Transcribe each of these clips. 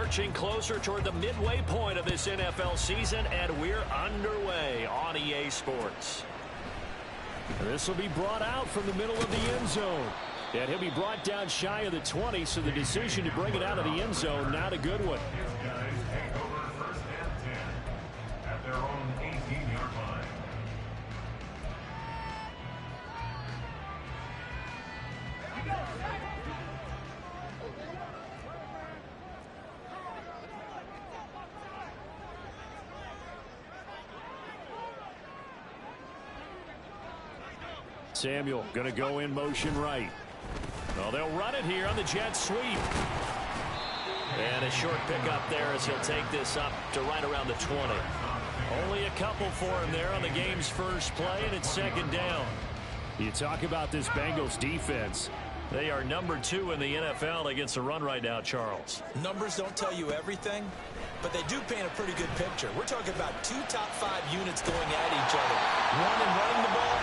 marching closer toward the midway point of this NFL season, and we're underway on EA Sports. This will be brought out from the middle of the end zone. And he'll be brought down shy of the 20, so the decision to bring it out of the end zone, not a good one. At their own 18-yard line. Samuel going to go in motion right. Well, they'll run it here on the jet sweep. And a short pickup there as he'll take this up to right around the 20. Only a couple for him there on the game's first play, and it's second down. You talk about this Bengals defense. They are number 2 in the NFL against the run right now, Charles. Numbers don't tell you everything, but they do paint a pretty good picture. We're talking about 2 top 5 units going at each other. One in running the ball,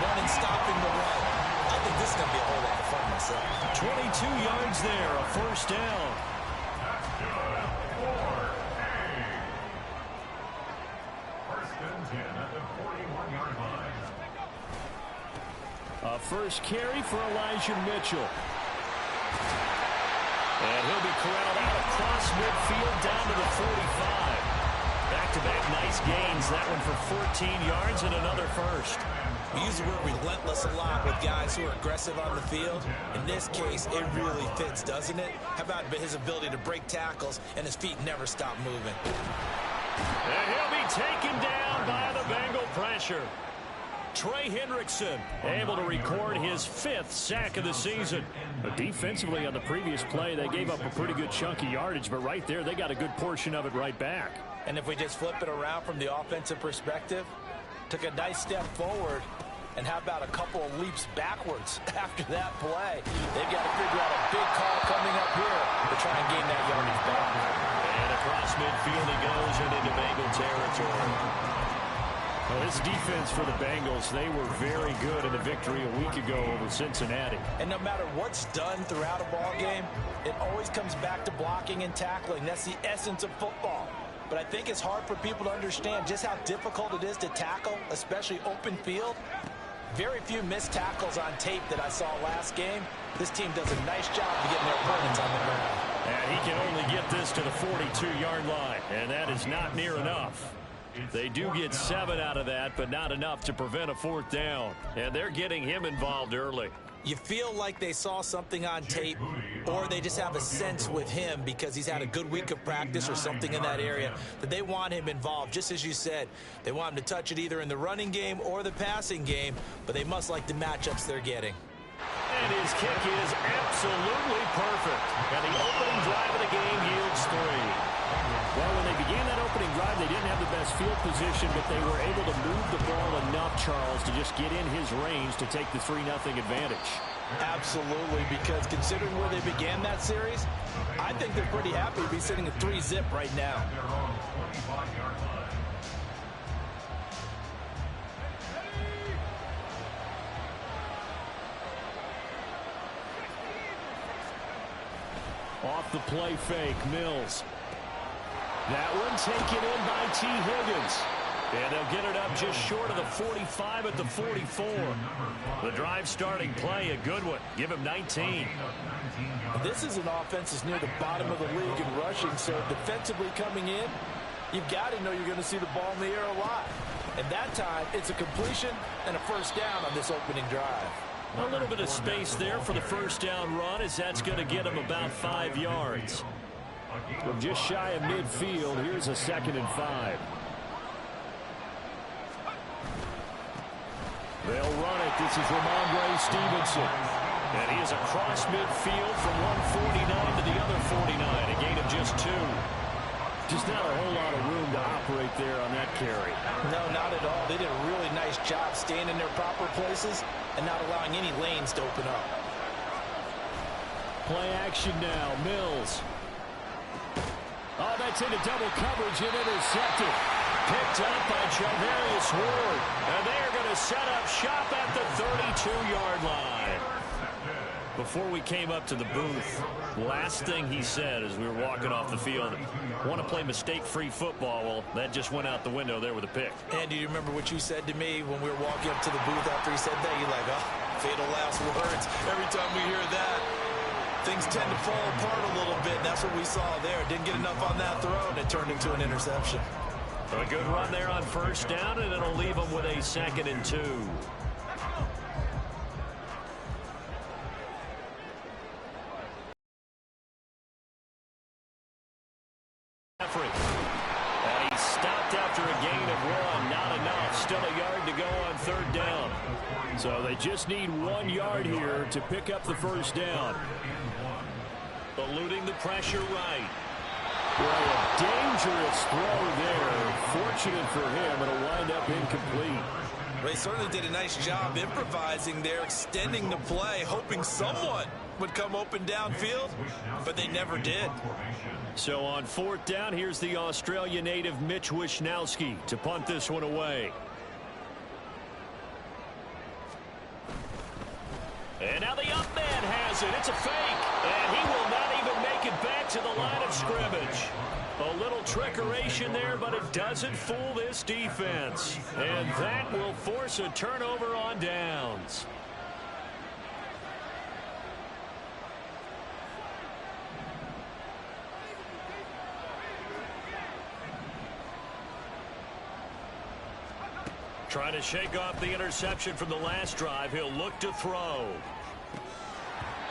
one in stopping the run. I think this is going to be a whole lot of fun myself. 22 yards there, a first down. First and 10 at the 41-yard line. A first carry for Elijah Mitchell. And he'll be corralled out across midfield down to the 45. Back-to-back nice gains. That one for 14 yards and another first. We use the word relentless a lot with guys who are aggressive on the field. In this case, it really fits, doesn't it? How about his ability to break tackles and his feet never stop moving? And he'll be taken down by the Bengal pressure. Trey Hendrickson able to record his 5th sack of the season. But defensively on the previous play, they gave up a pretty good chunk of yardage, but right there they got a good portion of it right back. And if we just flip it around from the offensive perspective, took a nice step forward, and how about a couple of leaps backwards after that play? They've got to figure out a big call coming up here to try and gain that yardage back. And across midfield he goes and into Bengal territory. Well, this defense for the Bengals, they were very good in the victory a week ago over Cincinnati. And no matter what's done throughout a ball game, it always comes back to blocking and tackling. That's the essence of football. But I think it's hard for people to understand just how difficult it is to tackle, especially open field. Very few missed tackles on tape that I saw last game. This team does a nice job of getting their opponents on the ground. And he can only get this to the 42-yard line, and that is not near enough. They do get 7 out of that, but not enough to prevent a 4th down. And they're getting him involved early. You feel like they saw something on tape, or they just have a sense with him because he's had a good week of practice or something in that area that they want him involved. Just as you said, they want him to touch it either in the running game or the passing game, but they must like the matchups they're getting. And his kick is absolutely perfect. And the opening drive of the game yields 3. Well, when they began that opening drive, they didn't have the best field position, but they were able to move the ball enough, Charles, to just get in his range to take the 3-0 advantage. Absolutely, because considering where they began that series, I think they're pretty happy to be sitting at 3-zip right now. Off the play fake, Mills. That one taken in by T. Higgins. And they'll get it up just short of the 45 at the 44. The drive starting play, a good one. Give him 19. This is an offense that's near the bottom of the league in rushing, so defensively coming in, you've got to know you're going to see the ball in the air a lot. And that time, it's a completion and a first down on this opening drive. A little bit of space there for the first down run, as that's going to get him about 5 yards. From just shy of midfield, here's a 2nd and 5. They'll run it. This is Ramondre Stevenson. And he is across midfield from one 49 to the other 49. A gain of just 2. Just not a whole lot of room to operate there on that carry. No, not at all. They did a really nice job staying in their proper places and not allowing any lanes to open up. Play action now. Mills. Oh, that's into double coverage and intercepted. Picked up by Javarius Ward. And they are going to set up shop at the 32-yard line. Before we came up to the booth, last thing he said as we were walking off the field, want to play mistake-free football. Well, that just went out the window there with a pick. And do you remember what you said to me when we were walking up to the booth after he said that? You're like, oh, fatal last words. Every time we hear that, things tend to fall apart a little bit. And that's what we saw there. Didn't get enough on that throw, and it turned into an interception. A good run there on first down, and it'll leave them with a 2nd and 2. And he stopped after a gain of 1. Not enough. Still a yard to go on 3rd down. So they just need 1 yard here to pick up the first down. Eluding the pressure right. Well, a dangerous throw there. Fortunate for him, it'll wind up incomplete. Well, he certainly did a nice job improvising there, extending the play, hoping someone would come open downfield, but they never did. So on 4th down, here's the Australia native Mitch Wishnowsky to punt this one away. And now the up man has it. It's a fake. And he will not even make it back to the line of scrimmage. A little trickeration there, but it doesn't fool this defense. And that will force a turnover on downs. Trying to shake off the interception from the last drive. He'll look to throw.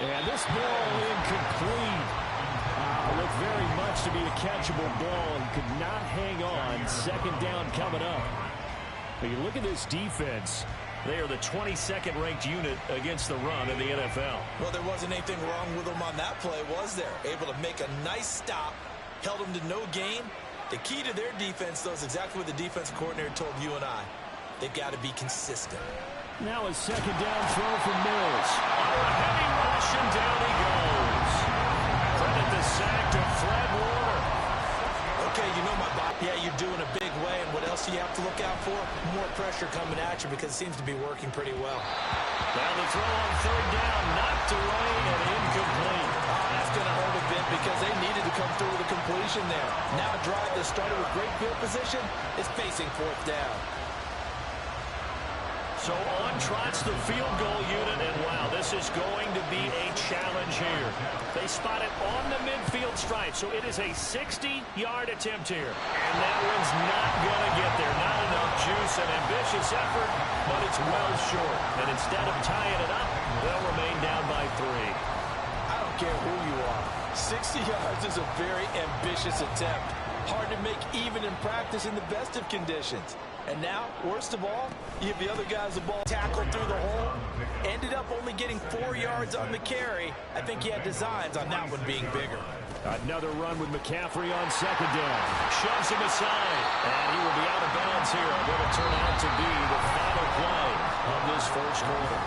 And this ball incomplete. Looked very much to be a catchable ball. He could not hang on. 2nd down coming up. But you look at this defense. They are the 22nd ranked unit against the run in the NFL. Well, there wasn't anything wrong with them on that play, was there? Able to make a nice stop. Held them to no gain. The key to their defense, though, is exactly what the defensive coordinator told you and I. They've got to be consistent. Now a 2nd down throw from Mills. Oh, a heavy rush, and down he goes. Credit the sack to Fred Warner. Okay, you know my body. Yeah, you're doing a big way, and what else do you have to look out for? More pressure coming at you because it seems to be working pretty well. Now the throw on 3rd down, knocked away and incomplete. That's going to hurt a bit because they needed to come through with a completion there. Now a drive that started with great field position is facing 4th down. So on trots the field goal unit, and wow, this is going to be a challenge here. They spot it on the midfield stripe, so it is a 60-yard attempt here. And that one's not going to get there. Not enough juice, an ambitious effort, but it's well short. And instead of tying it up, they'll remain down by 3. I don't care who you are. 60 yards is a very ambitious attempt. Hard to make even in practice in the best of conditions. And now, worst of all, you have the other guys the ball tackled through the hole. Ended up only getting 4 yards on the carry. I think he had designs on that one being bigger. Another run with McCaffrey on 2nd down. Shoves him aside. And he will be out of bounds here. What will turn out to be the final play of this first quarter.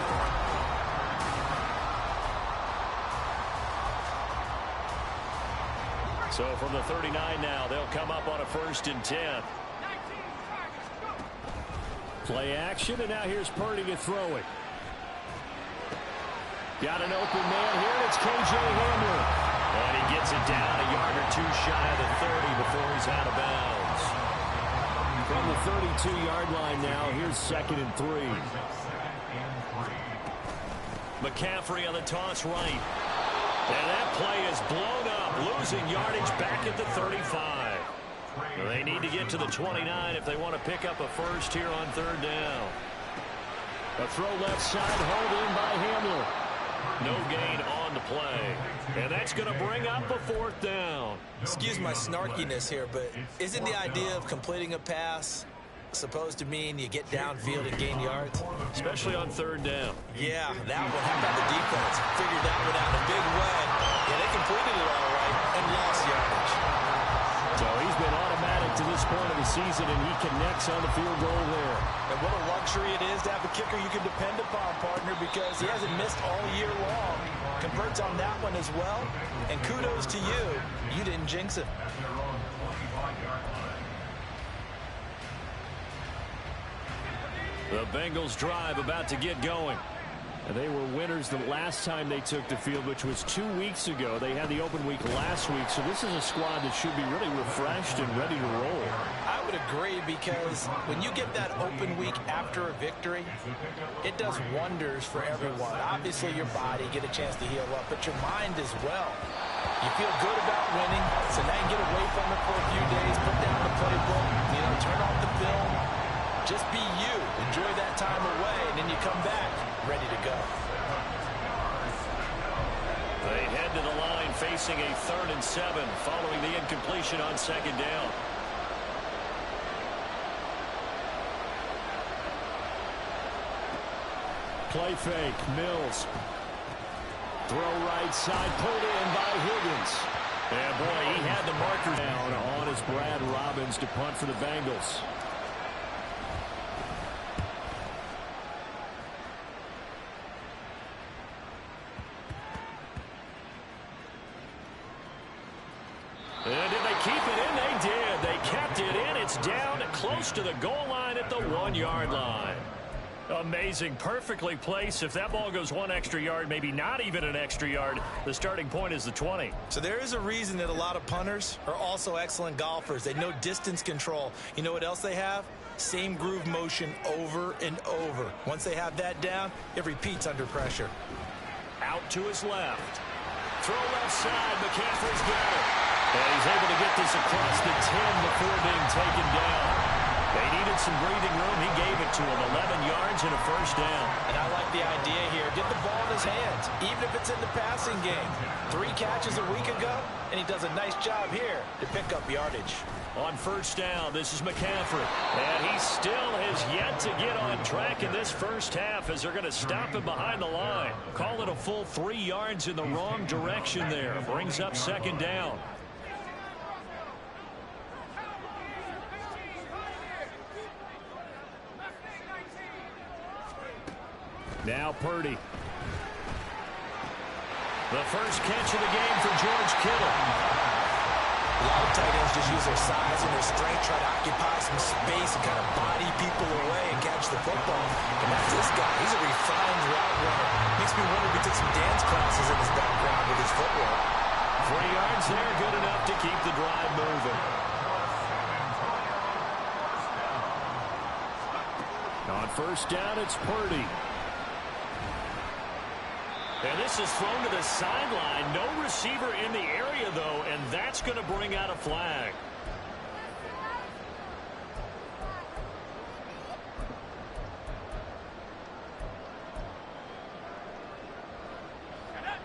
So from the 39 now, they'll come up on a 1st and 10. Play action, and now here's Purdy to throw it. Got an open man here, and it's K.J. Hamler. And he gets it down a yard or 2 shy of the 30 before he's out of bounds. From the 32-yard line now, here's 2nd and 3. McCaffrey on the toss right. And that play is blown up, losing yardage back at the 35. They need to get to the 29 if they want to pick up a first here on 3rd down. A throw left side, hauled in by Hamler. No gain on the play. And that's going to bring up a 4th down. Excuse my snarkiness here, but isn't the idea of completing a pass supposed to mean you get downfield and gain yards? Especially on 3rd down. Yeah, that one. How about the defense? Figured that one out in a big way. Yeah, they completed it all right and lost yardage. So he's been automatic to this point of the season, and he connects on the field goal there. And what a luxury it is to have a kicker you can depend upon, partner, because he hasn't missed all year long. Converts on that one as well. And kudos to you. You didn't jinx it. The Bengals drive about to get going. And they were winners the last time they took the field, which was 2 weeks ago. They had the open week last week, so this is a squad that should be really refreshed and ready to roll. I would agree, because when you get that open week after a victory, it does wonders for everyone. Obviously, your body, get a chance to heal up, but your mind as well. You feel good about winning, so now you get away from it for a few days, put down the playbook, turn off the film, just be you. Enjoy that time away, and then you come back ready to go. They head to the line facing a 3rd and 7 following the incompletion on 2nd down. Play fake, Mills. Throw right side, pulled in by Higgins. And boy, he had the marker down on his Brad Robbins to punt for the Bengals. And did they keep it in? They did. They kept it in. It's down close to the goal line at the 1-yard line. Amazing. Perfectly placed. If that ball goes 1 extra yard, maybe not even an extra yard, the starting point is the 20. So there is a reason that a lot of punters are also excellent golfers. They know distance control. You know what else they have? Same groove motion over and over. Once they have that down, it repeats under pressure. Out to his left. Throw left side. McCaffrey's got it. And he's able to get this across the 10 before being taken down. They needed some breathing room. He gave it to him. 11 yards and a 1st down. And I like the idea here. Get the ball in his hands, even if it's in the passing game. 3 catches a week ago, and he does a nice job here to pick up yardage. On 1st down, this is McCaffrey. And he still has yet to get on track in this first half as they're going to stop him behind the line. Call it a full 3 yards in the wrong direction there. Brings up 2nd down. Now Purdy. The first catch of the game for George Kittle. A lot of tight ends just use their size and their strength, try to occupy some space and kind of body people away and catch the football. And that's this guy. He's a refined route runner. Makes me wonder if he took some dance classes in his background with his footwork. 3 yards there, good enough to keep the drive moving. On 1st down, it's Purdy. And this is thrown to the sideline. No receiver in the area, though, and that's going to bring out a flag.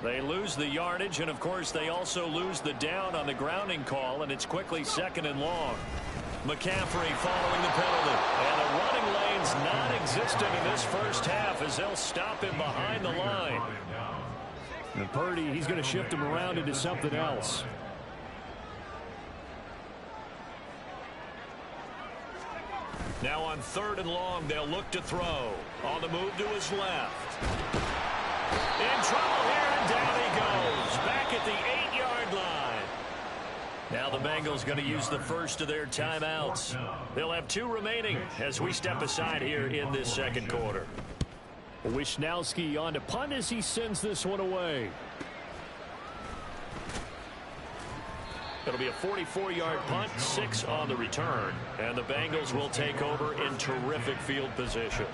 They lose the yardage, and, of course, they also lose the down on the grounding call, and it's quickly 2nd and long. McCaffrey following the penalty. And the running lane's non-existent in this first half as they'll stop him behind the line. And Purdy, he's going to shift him around into something else. Now on 3rd and long, they'll look to throw. On the move to his left. In trouble here, and down he goes. Back at the 8-yard line. Now the Bengals going to use the first of their timeouts. They'll have 2 remaining as we step aside here in this 2nd quarter. Wishnowski on to punt as he sends this one away. It'll be a 44-yard punt, 6 on the return. And the Bengals will take over in terrific field position.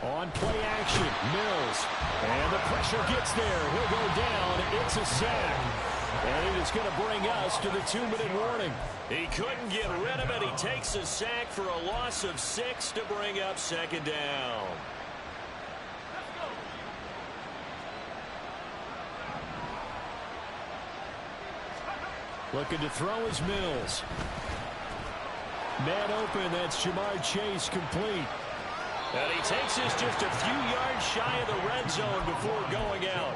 On play action, Mills. And the pressure gets there. He'll go down. It's a sack. And it is going to bring us to the 2-minute warning. He couldn't get rid of it. He takes a sack for a loss of 6 to bring up 2nd down. Looking to throw is Mills. Man open, that's Jamar Chase complete. And he takes this just a few yards shy of the red zone before going out.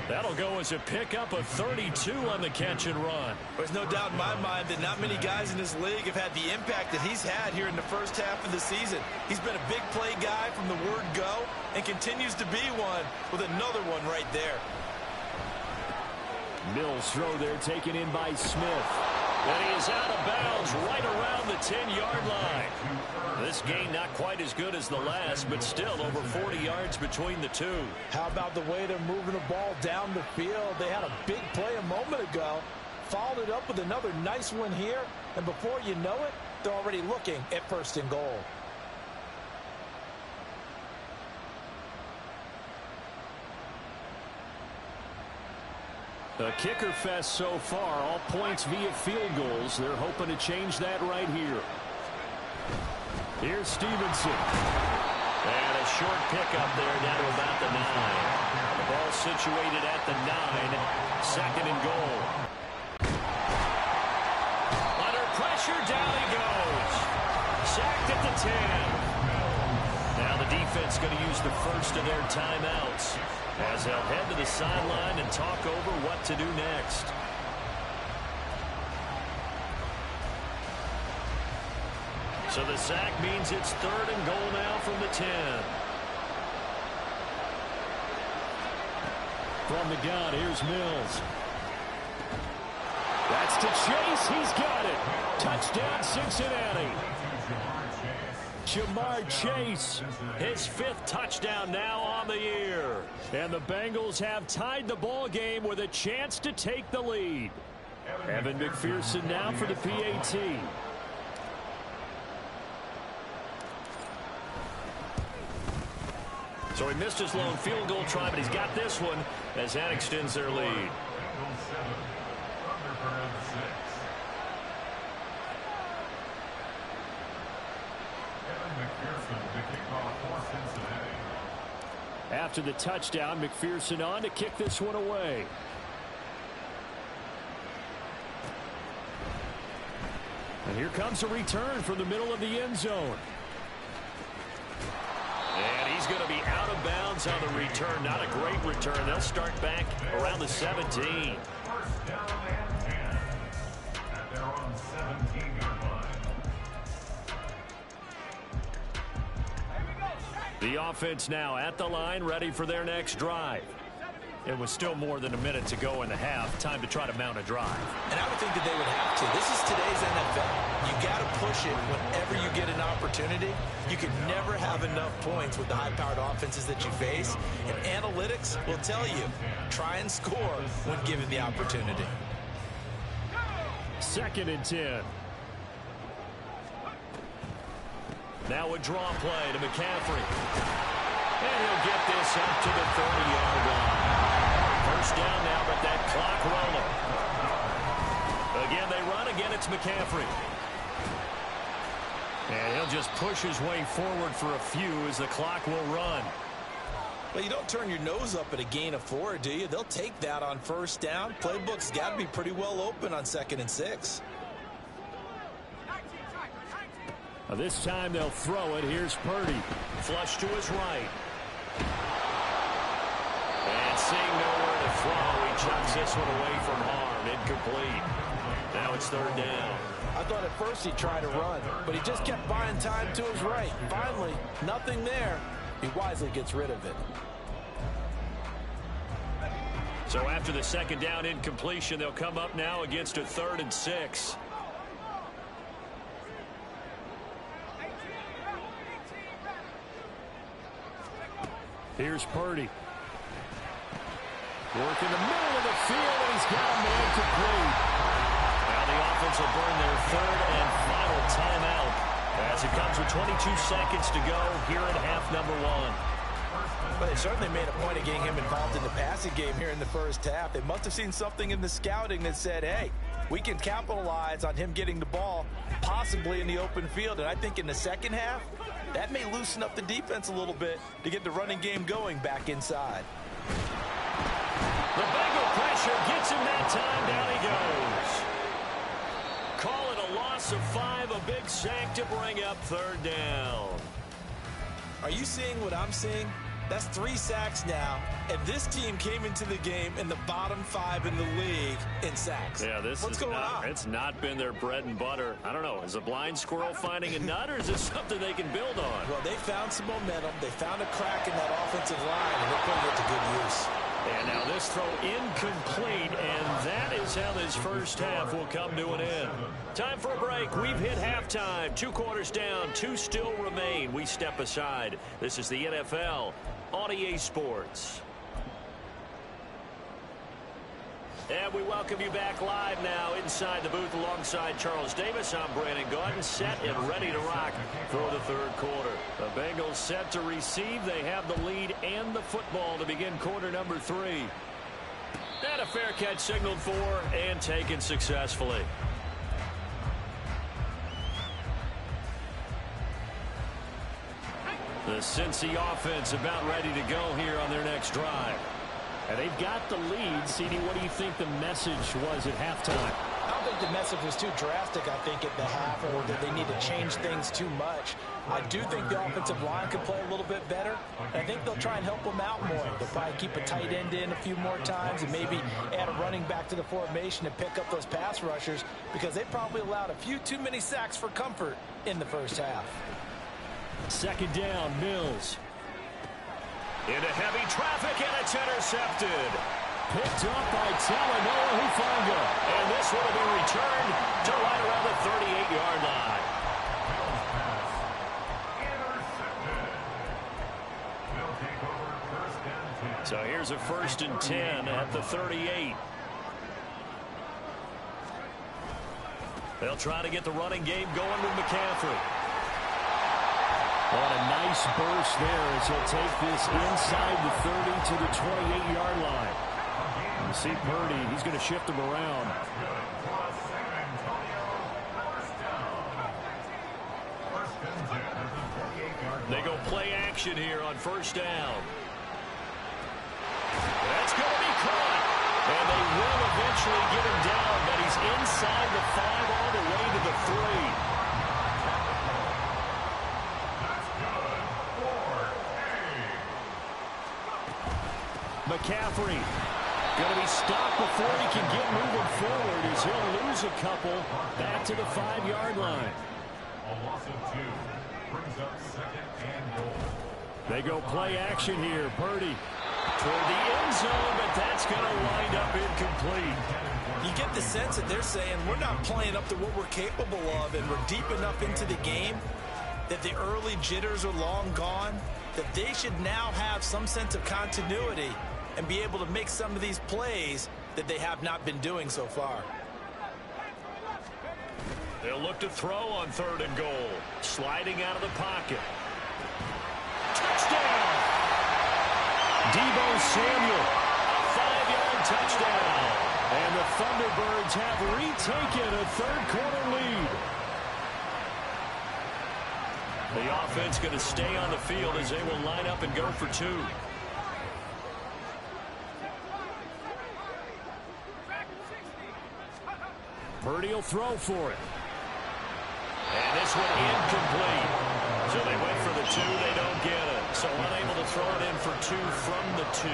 That'll go as a pickup of 32 on the catch and run. There's no doubt in my mind that not many guys in this league have had the impact that he's had here in the first half of the season. He's been a big play guy from the word go and continues to be one with another one right there. Mills throw there taken in by Smith. And he is out of bounds right around the 10-yard line. This gain not quite as good as the last, but still over 40 yards between the two. How about the way they're moving the ball down the field? They had a big play a moment ago, followed it up with another nice one here, and before you know it, they're already looking at 1st and goal. A kicker fest so far, all points via field goals. They're hoping to change that right here. Here's Stevenson. And a short pickup there down to about the 9. The ball situated at the 9. 2nd and goal. Under pressure, down he goes. Sacked at the 10. Now the defense going to use the first of their timeouts, as they'll head to the sideline and talk over what to do next. So the sack means it's 3rd and goal now from the 10. From the gun, here's Mills. That's to Chase. He's got it. Touchdown, Cincinnati. Jamar Chase, his 5th touchdown now on the year. And the Bengals have tied the ball game with a chance to take the lead. Evan McPherson now for the PAT. So he missed his lone field goal try, but he's got this one as that extends their lead. After the touchdown, McPherson on to kick this one away. And here comes a return from the middle of the end zone. And he's going to be out of bounds on the return. Not a great return. They'll start back around the 17. 1st down and 10 at their own 17-yard line. The offense now at the line, ready for their next drive. It was still more than a minute to go in the half. Time to try to mount a drive. And I would think that they would have to. This is today's NFL. You got to push it whenever you get an opportunity. You can never have enough points with the high-powered offenses that you face. And analytics will tell you, try and score when given the opportunity. 2nd and 10. Now a draw play to McCaffrey. And he'll get this up to the 30-yard line. 1st down now, but that clock rolling. Again, they run. Again, it's McCaffrey. And he'll just push his way forward for a few as the clock will run. Well, you don't turn your nose up at a gain of 4, do you? They'll take that on 1st down. Playbook's got to be pretty well open on 2nd and 6. This time they'll throw it. Here's Purdy. Flush to his right. And seeing nowhere to throw, he chucks this one away from harm. Incomplete. Now it's 3rd down. I thought at first he tried to run, but he just kept buying time to his right. Finally, nothing there. He wisely gets rid of it. So after the 2nd down incompletion, they'll come up now against a 3rd and 6. Here's Purdy. Work in the middle of the field, and he's got a man complete. Now the offense will burn their 3rd and final timeout as it comes with 22 seconds to go here in half number 1. Well, they certainly made a point of getting him involved in the passing game here in the 1st half. They must have seen something in the scouting that said, hey, we can capitalize on him getting the ball, possibly in the open field. And I think in the 2nd half, that may loosen up the defense a little bit to get the running game going back inside. The Bengal pressure gets him that time. Down he goes. Call it a loss of 5, a big sack to bring up 3rd down. Are you seeing what I'm seeing? That's 3 sacks now, and this team came into the game in the bottom 5 in the league in sacks. Yeah, What's going on? It's not been their bread and butter. I don't know. Is a blind squirrel finding a nut, or is this something they can build on? Well, they found some momentum. They found a crack in that offensive line, and they're putting it to good use. And now this throw incomplete, and that is how this first half will come to an end. Time for a break. We've hit halftime. 2 quarters down, 2 still remain. We step aside. This is the NFL on EA Sports. And we welcome you back live now inside the booth alongside Charles Davis. I'm Brandon Gaudin, set and ready to rock for the third quarter. The Bengals set to receive. They have the lead and the football to begin quarter number 3. And a fair catch signaled for and taken successfully. The Cincy offense about ready to go here on their next drive. And they've got the lead. CD, what do you think the message was at halftime? I don't think the message was too drastic, I think, at the half, or that they need to change things too much. I do think the offensive line could play a little bit better. And I think they'll try and help them out more. They'll probably keep a tight end in a few more times and maybe add a running back to the formation to pick up those pass rushers, because they probably allowed a few too many sacks for comfort in the first half. Second down, Mills. Into heavy traffic, and it's intercepted. Picked up by Talanoa Hufanga. And this will be returned to right around the 38-yard line. So here's a 1st and 10 at the 38. They'll try to get the running game going with McCaffrey. On a nice burst there as he'll take this inside the 30 to the 28-yard line. You see Purdy, he's going to shift him around. They go play action here on 1st down. That's going to be caught. And they will eventually get him down, but he's inside the 5 all the way to the 3. McCaffrey going to be stopped before he can get moving forward as he'll lose a couple back to the 5-yard line. A loss of 2 brings up 2nd and goal. They go play action here. Purdy toward the end zone, but that's going to wind up incomplete. You get the sense that they're saying we're not playing up to what we're capable of, and we're deep enough into the game that the early jitters are long gone, that they should now have some sense of continuity and be able to make some of these plays that they have not been doing so far. They'll look to throw on 3rd and goal. Sliding out of the pocket. Touchdown! Deebo Samuel. 5-yard touchdown. And the Thunderbirds have retaken a third-quarter lead. The offense going to stay on the field as they will line up and go for 2. Purdy will throw for it. And this one incomplete. So they went for the 2. They don't get it. So unable to throw it in for 2 from the 2.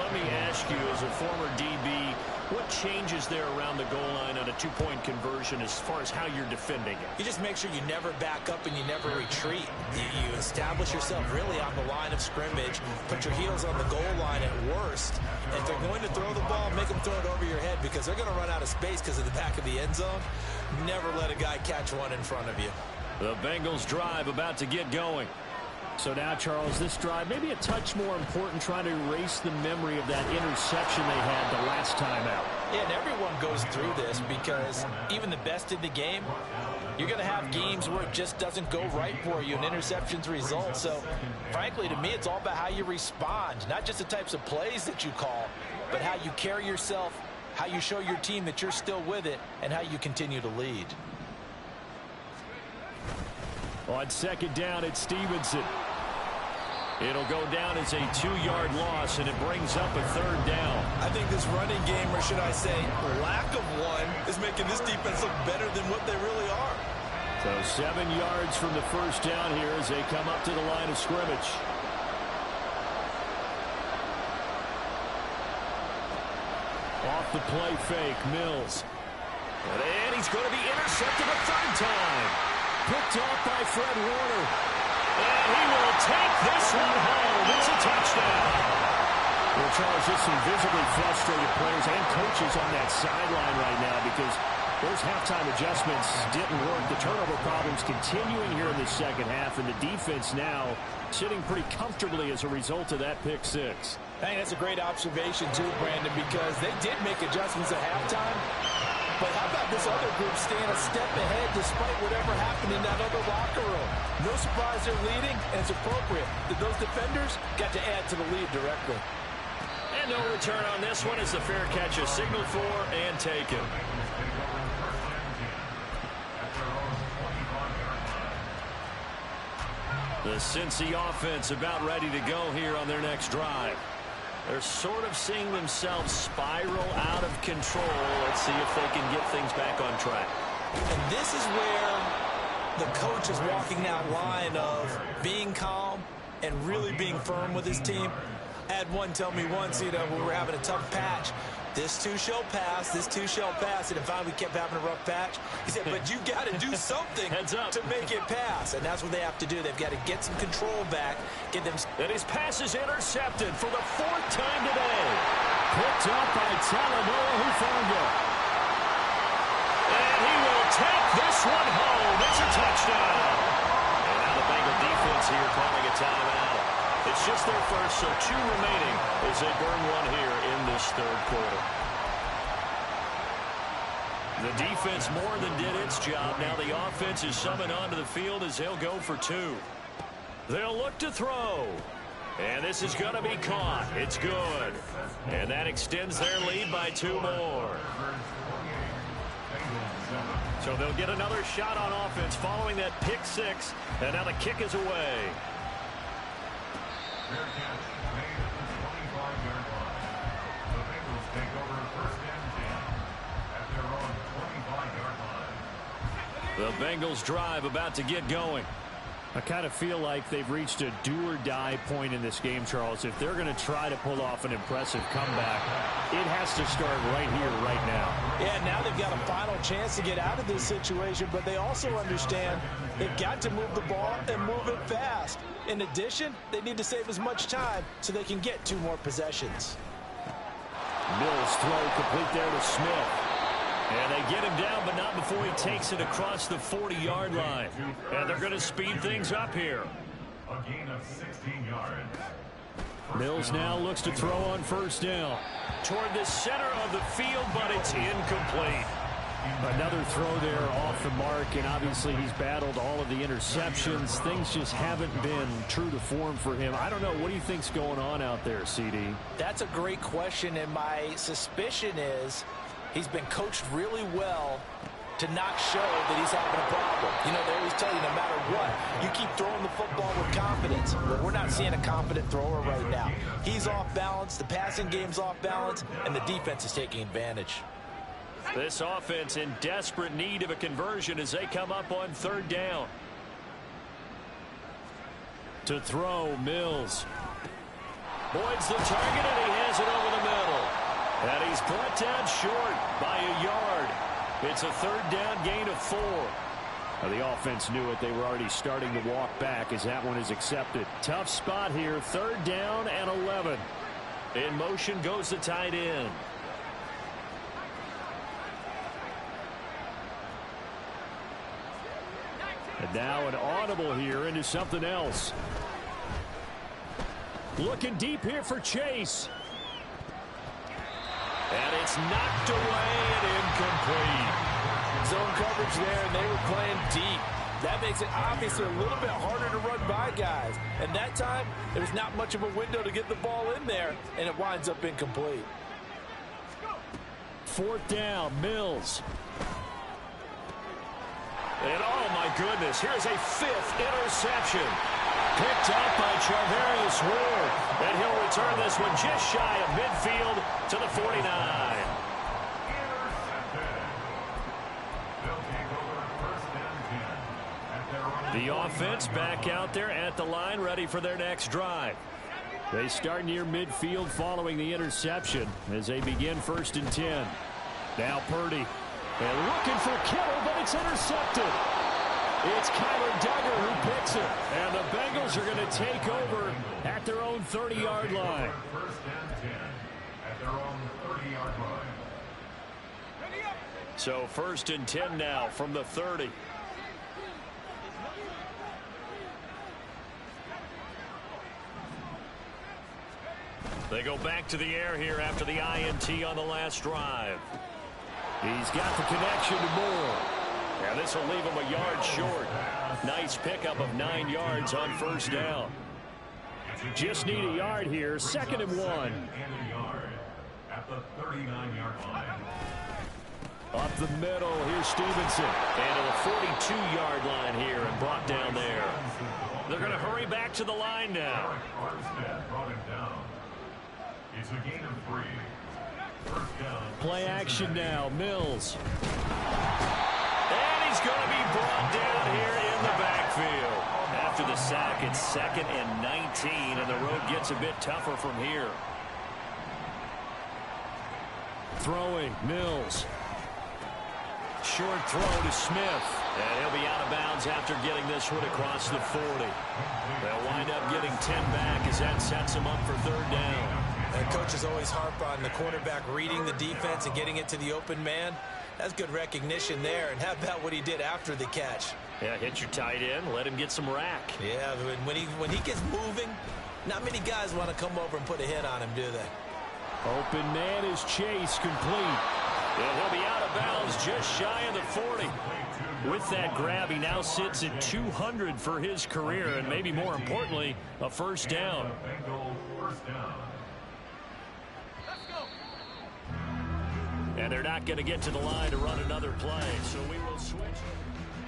Let me ask you, as a former DB, what changes there around the goal line on a 2-point conversion as far as how you're defending it? You just make sure you never back up and you never retreat. You establish yourself really on the line of scrimmage, put your heels on the goal line at worst. And if they're going to throw the ball, make them throw it over your head, because they're going to run out of space because of the back of the end zone. Never let a guy catch one in front of you. The Bengals drive about to get going. So now, Charles, this drive maybe a touch more important, trying to erase the memory of that interception they had the last time out. Yeah, and everyone goes through this, because even the best in the game, you're going to have games where it just doesn't go right for you and interceptions result. So, frankly, to me, it's all about how you respond, not just the types of plays that you call, but how you carry yourself, how you show your team that you're still with it, and how you continue to lead. On 2nd down, it's Stevenson. It'll go down as a 2-yard loss, and it brings up a 3rd down. I think this running game, or should I say lack of one, is making this defense look better than what they really are. So 7 yards from the first down here as they come up to the line of scrimmage. Off the play fake, Mills. And he's going to be intercepted a third time. Picked off by Fred Warner. And he will take this one home. It's a touchdown. Well, Charles, just some visibly frustrated players and coaches on that sideline right now because those halftime adjustments didn't work. The turnover problems continuing here in the second half, and the defense now sitting pretty comfortably as a result of that pick six. Hey, that's a great observation, too, Brandon, because they did make adjustments at halftime. But how about this other group staying a step ahead despite whatever happened in that other locker room? No surprise they're leading, and it's appropriate that those defenders got to add to the lead directly. And no return on this one as the fair catch is signaled for and taken. The Cincy offense about ready to go here on their next drive. They're sort of seeing themselves spiral out of control. Let's see if they can get things back on track. And this is where the coach is walking that line of being calm and really being firm with his team. I had one tell me once, we were having a tough patch. This too shall pass, this too shall pass. And finally we kept having a rough patch. He said, but you got to do something to make it pass. And that's what they have to do. They've got to get some control back. Get them. And his pass is intercepted for the fourth time today. Picked up by Talanoa Hufanga. And he will take this one home. It's a touchdown. And now the Bengal defense here calling a timeout. It's just their first, so 2 remaining as they burn one here in this third quarter. The defense more than did its job. Now the offense is summoned onto the field as they'll go for 2. They'll look to throw. And this is going to be caught. It's good. And that extends their lead by 2 more. So they'll get another shot on offense following that pick 6. And now the kick is away. Fair catch made at the 25-yard line. The Bengals take over first and 10 at their own 25-yard line. The Bengals drive about to get going. I kind of feel like they've reached a do-or-die point in this game, Charles. If they're going to try to pull off an impressive comeback, it has to start right here, right now. Yeah, now they've got a final chance to get out of this situation, but they also understand they've got to move the ball and move it fast. In addition, they need to save as much time so they can get 2 more possessions. Mills throw complete there to Smith. And they get him down, but not before he takes it across the 40-yard line. And they're going to speed things up here. A gain of 16 yards. Mills now looks to throw on first down. Toward the center of the field, but it's incomplete. Another throw there off the mark, and obviously he's battled all of the interceptions. Things just haven't been true to form for him. I don't know. What do you think's going on out there, CD? That's a great question, and my suspicion is he's been coached really well to not show that he's having a problem. You know, they always tell you no matter what, you keep throwing the football with confidence. But we're not seeing a confident thrower right now. He's off balance, the passing game's off balance, and the defense is taking advantage. This offense in desperate need of a conversion as they come up on third down. To throw, Mills. Boyd's the target, and he has it over the middle. And he's brought down short by a yard. It's a third down gain of 4. Now, the offense knew it. They were already starting to walk back as that one is accepted. Tough spot here. Third down and 11. In motion goes the tight end. And now an audible here into something else. Looking deep here for Chase. And it's knocked away and incomplete. Zone coverage there, and they were playing deep. That makes it obviously a little bit harder to run by guys. And that time, there was not much of a window to get the ball in there, and it winds up incomplete. Fourth down, Mills. And oh my goodness, here's a 5th interception. Picked up by Charvarius Ward. And he'll return this one just shy of midfield to the 49. They'll take over first and 10 The offense back out there at the line, ready for their next drive. They start near midfield following the interception as they begin 1st and 10. Now Purdy. And looking for Kittle, but it's intercepted. It's Kyler Duggar who picks it. And the Bengals are going to take over at their own 30-yard line. 1st and 10 at their own 30-yard line. So 1st and 10 now from the 30. They go back to the air here after the INT on the last drive. He's got the connection to Moore. And this will leave him a yard short. Nice pickup of 9 yards on 1st down. Just need a yard here. 2nd and 1. And a yard at the 39-yard line. Up the middle, here's Stevenson. And to the 42-yard line here and brought down there. They're going to hurry back to the line now. Armstead brought him down. It's a gain of 3. 1st down. Play action now, Mills. And he's going to be brought down here in the backfield. After the sack, it's 2nd and 19, and the road gets a bit tougher from here. Throwing, Mills. Short throw to Smith. And he'll be out of bounds after getting this one across the 40. They'll wind up getting 10 back as that sets them up for 3rd down. And coaches always harp on the quarterback reading the defense and getting it to the open man. That's good recognition there. And how about what he did after the catch? Yeah, hit your tight end, let him get some rack. Yeah, when he gets moving, not many guys want to come over and put a hit on him, do they? Open man is Chase, complete. And he'll be out of bounds just shy of the 40. With that grab, he now sits at 200 for his career, and maybe more importantly, a 1st down. Bengal 1st down. And they're not going to get to the line to run another play, so we will switch.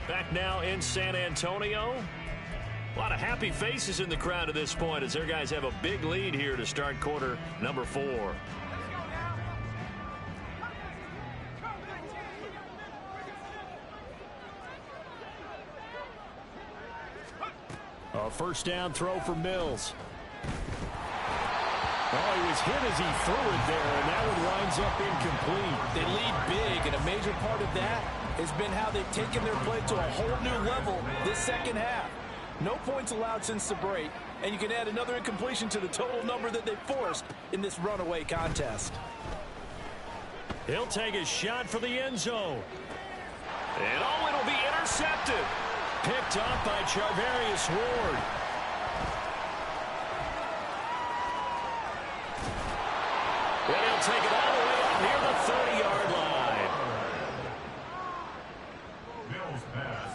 Back now in San Antonio. A lot of happy faces in the crowd at this point as their guys have a big lead here to start quarter number 4. A 1st down throw for Mills. Oh, he was hit as he threw it there, and that one winds up incomplete. They lead big, and a major part of that has been how they've taken their play to a whole new level this 2nd half. No points allowed since the break, and you can add another incompletion to the total number that they forced in this runaway contest. He'll take a shot for the end zone. And oh, it'll be intercepted. Picked up by Charvarius Ward. And he'll take it all the way up near the 30-yard line. Mills pass.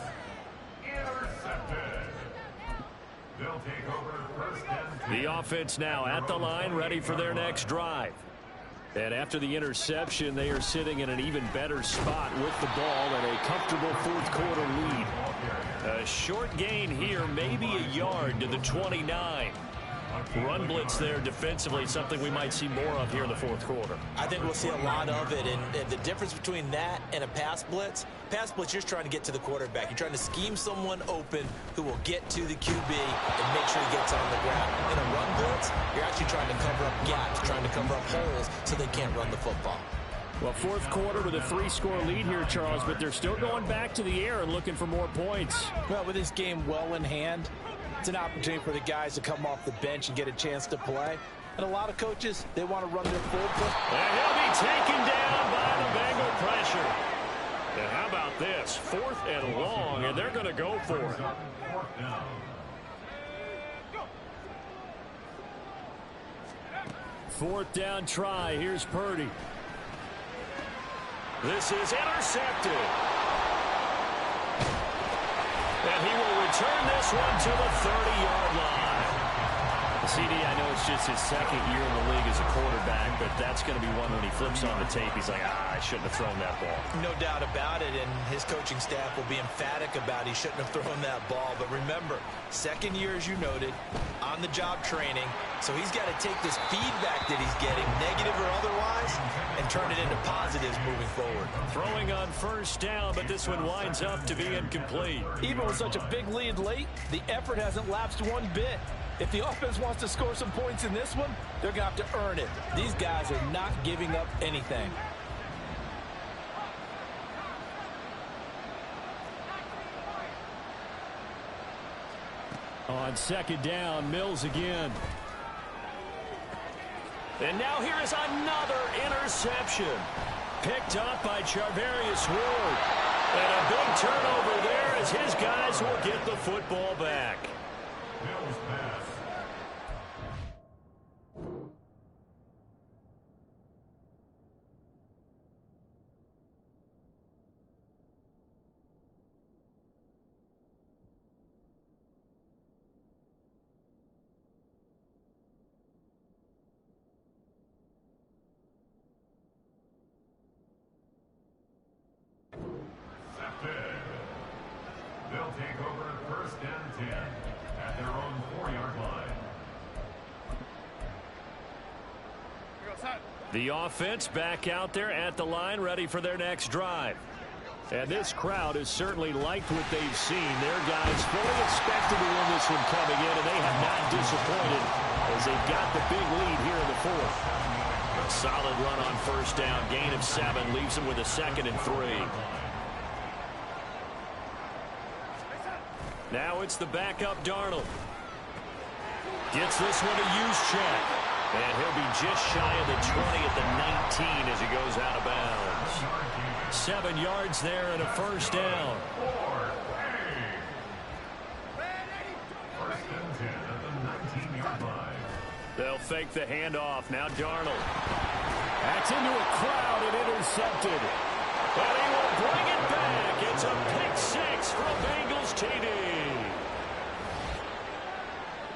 Intercepted. They'll take over 1st and 10. The offense now at the line, ready for their next drive. And after the interception, they are sitting in an even better spot with the ball and a comfortable 4th quarter lead. A short gain here, maybe a yard to the 29. Run blitz there defensively, something we might see more of here in the 4th quarter. I think we'll see a lot of it, and the difference between that and a pass blitz, you're just trying to get to the quarterback. You're trying to scheme someone open who will get to the QB and make sure he gets on the ground. In a run blitz, you're actually trying to cover up gaps, trying to cover up holes so they can't run the football. Well, 4th quarter with a 3-score lead here, Charles, but they're still going back to the air and looking for more points. Well, with this game well in hand, it's an opportunity for the guys to come off the bench and get a chance to play. And a lot of coaches, they want to run their full play. And he'll be taken down by the Bengal pressure. And how about this? 4th and long, and they're going to go for it. 4th down. 4th down try. Here's Purdy. This is intercepted. And he will return this one to the 30-yard line. CD, I know it's just his second year in the league as a quarterback, but that's going to be one when he flips on the tape, he's like, I shouldn't have thrown that ball. No doubt about it, and his coaching staff will be emphatic about he shouldn't have thrown that ball. But remember, second year, as you noted, on-the-job training, so he's got to take this feedback that he's getting, negative or otherwise, and turn it into positives moving forward. Throwing on first down, but this one winds up to be incomplete. Even with such a big lead late, the effort hasn't lapsed one bit. If the offense wants to score some points in this one, they're going to have to earn it. These guys are not giving up anything. On second down, Mills again. And now here is another interception. Picked up by Charvarius Ward. And a big turnover there as his guys will get the football back. Mills pass. They'll take over at first and 10 at their own 4-yard line. The offense back out there at the line, ready for their next drive. And this crowd has certainly liked what they've seen. Their guys fully expected to win this one coming in, and they have not disappointed as they've got the big lead here in the fourth. A solid run on first down, gain of 7, leaves them with a 2nd and 3. Now it's the backup Darnold. Gets this one to Juszczyk. And he'll be just shy of the 20 at the 19 as he goes out of bounds. 7 yards there and a first down. First and 10 at the 19-yard line. They'll fake the handoff. Now Darnold. That's into a crowd and intercepted. And he will bring it back. It's a pick 6 from Bengals TD.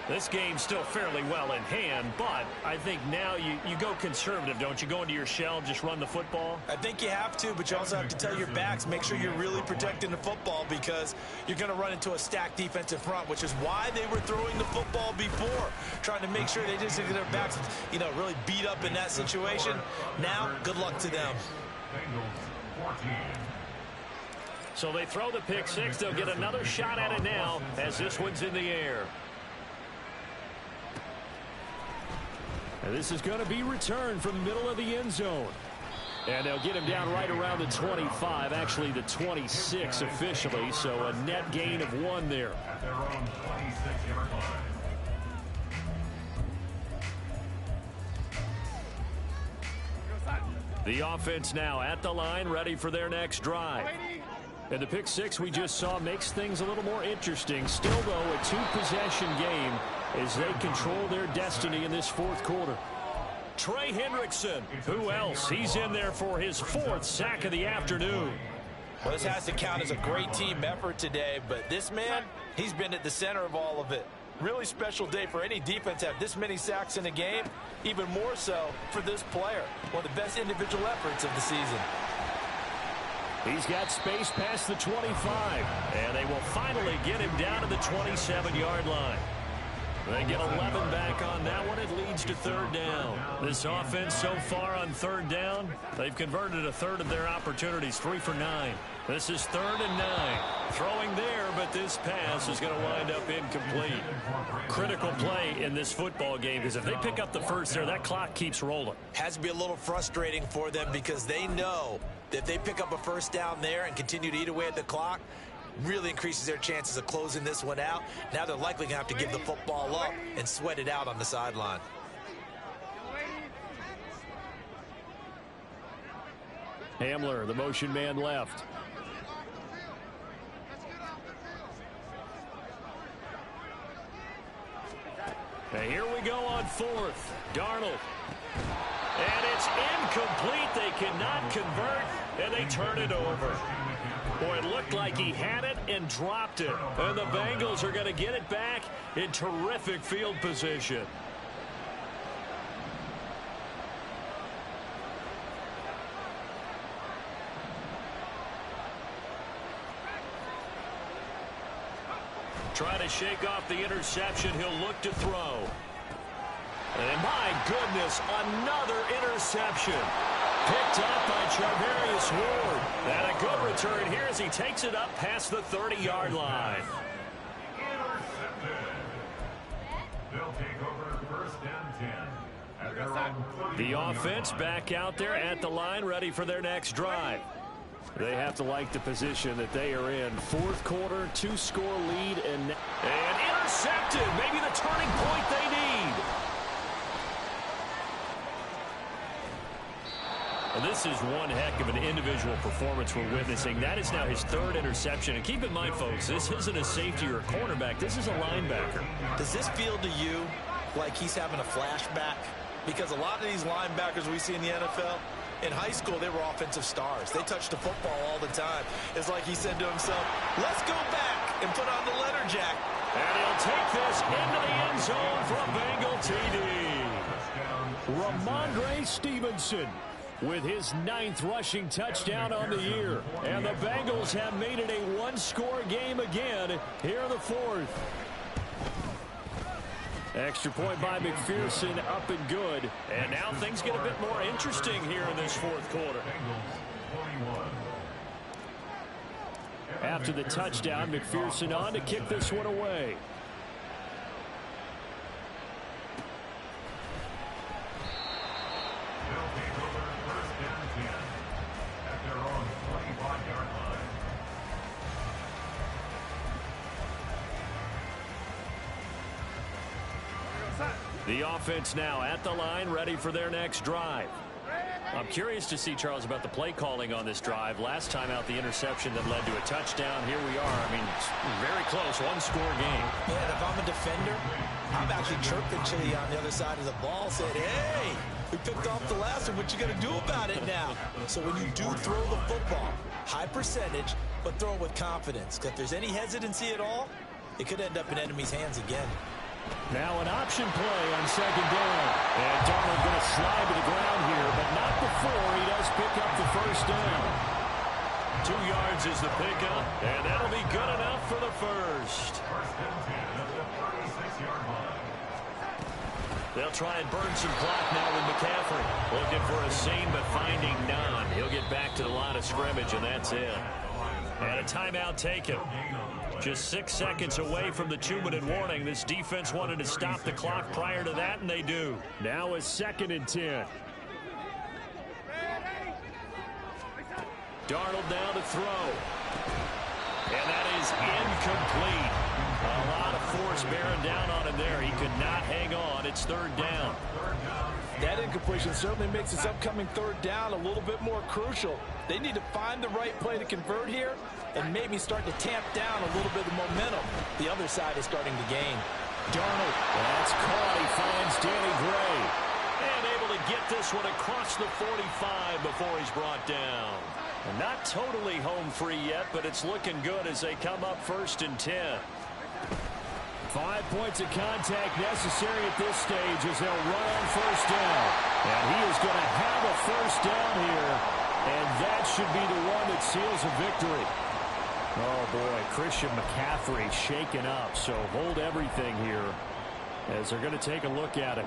This game's still fairly well in hand, but I think now you go conservative, don't you? Go into your shell, just run the football? I think you have to, but you also have to tell your backs, make sure you're really protecting the football because you're going to run into a stacked defensive front, which is why they were throwing the football before, trying to make sure they just get their backs, really beat up in that situation. Now, good luck to them. Bengals 14. So they throw the pick 6. They'll get another shot at it now as this one's in the air. And this is going to be returned from the middle of the end zone. And they'll get him down right around the 25, actually the 26 officially, so a net gain of 1 there. At their own 26-yard line. The offense now at the line, ready for their next drive. And the pick 6 we just saw makes things a little more interesting. Still, though, a 2-possession game as they control their destiny in this fourth quarter. Trey Hendrickson, who else? He's in there for his 4th sack of the afternoon. Well, this has to count as a great team effort today, but this man, he's been at the center of all of it. Really special day for any defense to have this many sacks in a game, even more so for this player. One of the best individual efforts of the season. He's got space past the 25, and they will finally get him down to the 27-yard line. They get 11 back on that one. It leads to 3rd down. This offense so far on 3rd down, they've converted a third of their opportunities, 3 for 9. This is 3rd and 9. Throwing there, but this pass is going to wind up incomplete. Critical play in this football game because if they pick up the first there, that clock keeps rolling. Has to be a little frustrating for them because they know that if they pick up a first down there and continue to eat away at the clock, really increases their chances of closing this one out. Now they're likely going to have to give the football up and sweat it out on the sideline. Hamler, the motion man left. And here we go on 4th. Darnold. And it's incomplete. They cannot convert, and they turn it over. Boy, it looked like he had it and dropped it. And the Bengals are going to get it back in terrific field position. Trying to shake off the interception. He'll look to throw. And my goodness, another interception. Picked up by Charvarius Ward. And a good return here as he takes it up past the 30-yard line. Intercepted. They'll take over first and 10 at their own. The offense back out there at the line, ready for their next drive. They have to like the position that they are in. Fourth quarter, 2-score lead, and intercepted. Maybe the turning point they need. Well, this is one heck of an individual performance we're witnessing. That is now his third interception. And keep in mind, folks, this isn't a safety or a cornerback. This is a linebacker. Does this feel to you like he's having a flashback? Because a lot of these linebackers we see in the NFL, in high school, they were offensive stars. They touched the football all the time. It's like he said to himself, let's go back and put on the letter jack. And he'll take this into the end zone for a Bengal TD. Ramondre Stevenson with his 9th rushing touchdown on the year. And the Bengals have made it a one-score game again here in the fourth. Extra point by McPherson, up and good. And now things get a bit more interesting here in this fourth quarter. After the touchdown, McPherson on to kick this one away. The offense now at the line, ready for their next drive. I'm curious to see, Charles, about the play calling on this drive. Last time out, the interception that led to a touchdown. Here we are. I mean, very close, one-score game. Yeah, and if I'm a defender, I'm actually chirping Chili on the other side of the ball, saying, hey, we picked off the last one. What you going to do about it now? So when you do throw the football, high percentage, but throw it with confidence. Because if there's any hesitancy at all, it could end up in enemy's hands again. Now an option play on second down. And Darnold going to slide to the ground here, but not before he does pick up the first down. 2 yards is the pickup, and that'll be good enough for the first. First and 10 at the 36-yard line. They'll try and burn some clock now with McCaffrey. Looking for a seam, but finding none. He'll get back to the line of scrimmage, and that's it. And a timeout taken. Just 6 seconds away from the 2-minute warning. This defense wanted to stop the clock prior to that, and they do. Now a 2nd and 10. Darnold now to throw. And that is incomplete. A lot of force bearing down on him there. He could not hang on. It's 3rd down. That incompletion certainly makes this upcoming 3rd down a little bit more crucial. They need to find the right play to convert here and maybe start to tamp down a little bit of momentum. The other side is starting to gain. Darnold, that's caught. He finds Danny Gray. And able to get this one across the 45 before he's brought down. And not totally home free yet, but it's looking good as they come up 1st and 10. 5 points of contact necessary at this stage as they'll run on 1st down. And he is going to have a 1st down here. And that should be the one that seals a victory. Oh, boy, Christian McCaffrey shaken up. So hold everything here as they're going to take a look at it.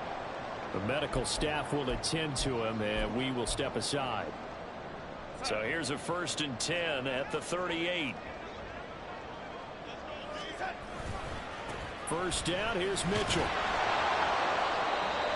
The medical staff will attend to him, and we will step aside. So here's a 1st and 10 at the 38. 1st down, here's Mitchell.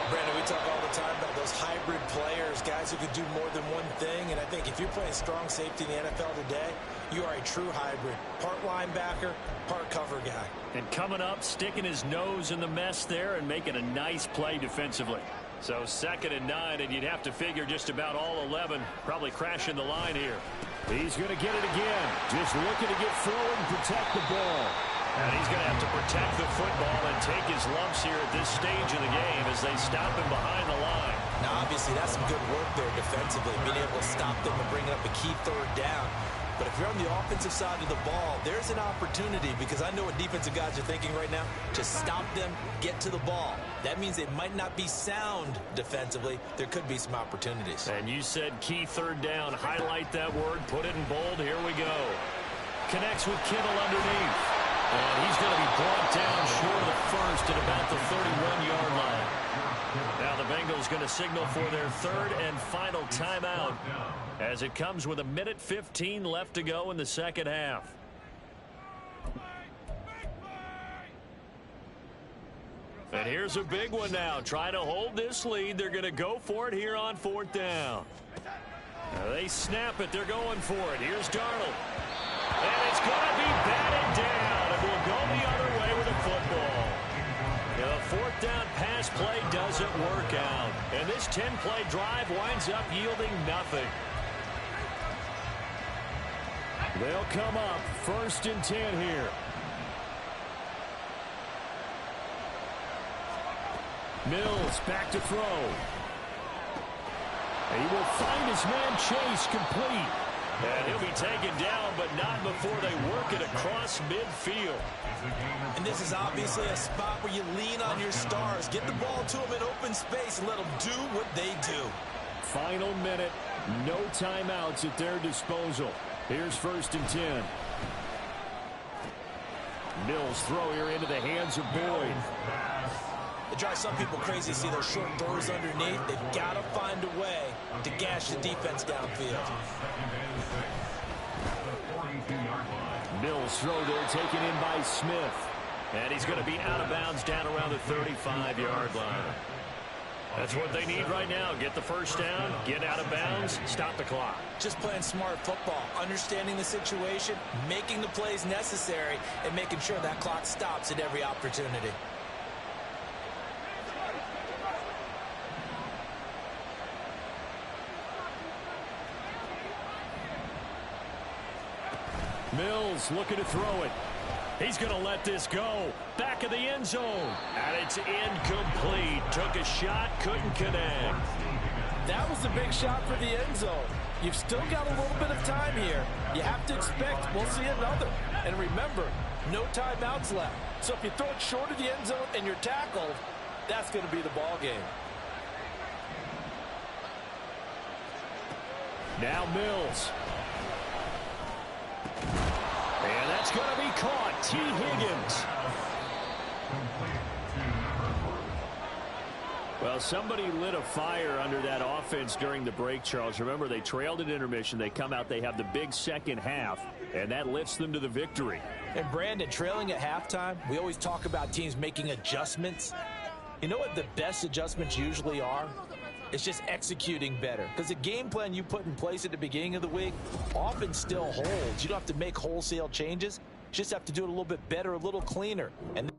Brandon, we talk all the time about those hybrid players, guys who could do more than one thing. And I think if you're playing strong safety in the NFL today, you are a true hybrid. Part linebacker, part cover guy. And coming up, sticking his nose in the mess there and making a nice play defensively. So 2nd and 9, and you'd have to figure just about all 11 probably crashing the line here. He's going to get it again. Just looking to get forward and protect the ball. And he's going to have to protect the football and take his lumps here at this stage of the game as they stop him behind the line. Now, obviously, that's some good work there defensively, being able to stop them and bring up a key 3rd down. But if you're on the offensive side of the ball, there's an opportunity, because I know what defensive guys are thinking right now. Just stop them, get to the ball. That means they might not be sound defensively. There could be some opportunities. And you said key third down. Highlight that word. Put it in bold. Here we go. Connects with Kittle underneath. And he's going to be brought down short of the first at about the 31-yard line. Now the Bengals going to signal for their third and final timeout, as it comes with 1:15 left to go in the second half. And here's a big one now. Trying to hold this lead. They're going to go for it here on fourth down. They snap it. They're going for it. Here's Darnold. And it's going to be batted down. And we'll go the other way with the football. The fourth down pass play doesn't work out. And this 10-play drive winds up yielding nothing. They'll come up 1st and 10 here. Mills back to throw. He will find his man Chase complete. And he'll be taken down, but not before they work it across midfield. And this is obviously a spot where you lean on your stars. Get the ball to them in open space and let them do what they do. Final minute. No timeouts at their disposal. Here's 1st and 10. Mills throw here into the hands of Boyd. It drives some people crazy to see those short throws underneath. They've got to find a way to gash the defense downfield. Mills throw there taken in by Smith. And he's going to be out of bounds down around the 35-yard line. That's what they need right now. Get the first down, get out of bounds, stop the clock. Just playing smart football, understanding the situation, making the plays necessary, and making sure that clock stops at every opportunity. Mills looking to throw it. He's going to let this go. Back of the end zone. And it's incomplete. Took a shot, couldn't connect. That was a big shot for the end zone. You've still got a little bit of time here. You have to expect we'll see another. And remember, no timeouts left. So if you throw it short of the end zone and you're tackled, that's going to be the ball game. Now Mills. And that's going to be caught. T. Higgins. Well, somebody lit a fire under that offense during the break, Charles. Remember, they trailed at intermission. They come out, they have the big second half, and that lifts them to the victory. And Brandon, trailing at halftime, we always talk about teams making adjustments. You know what the best adjustments usually are? It's just executing better. Because the game plan you put in place at the beginning of the week often still holds. You don't have to make wholesale changes. You just have to do it a little bit better, a little cleaner. And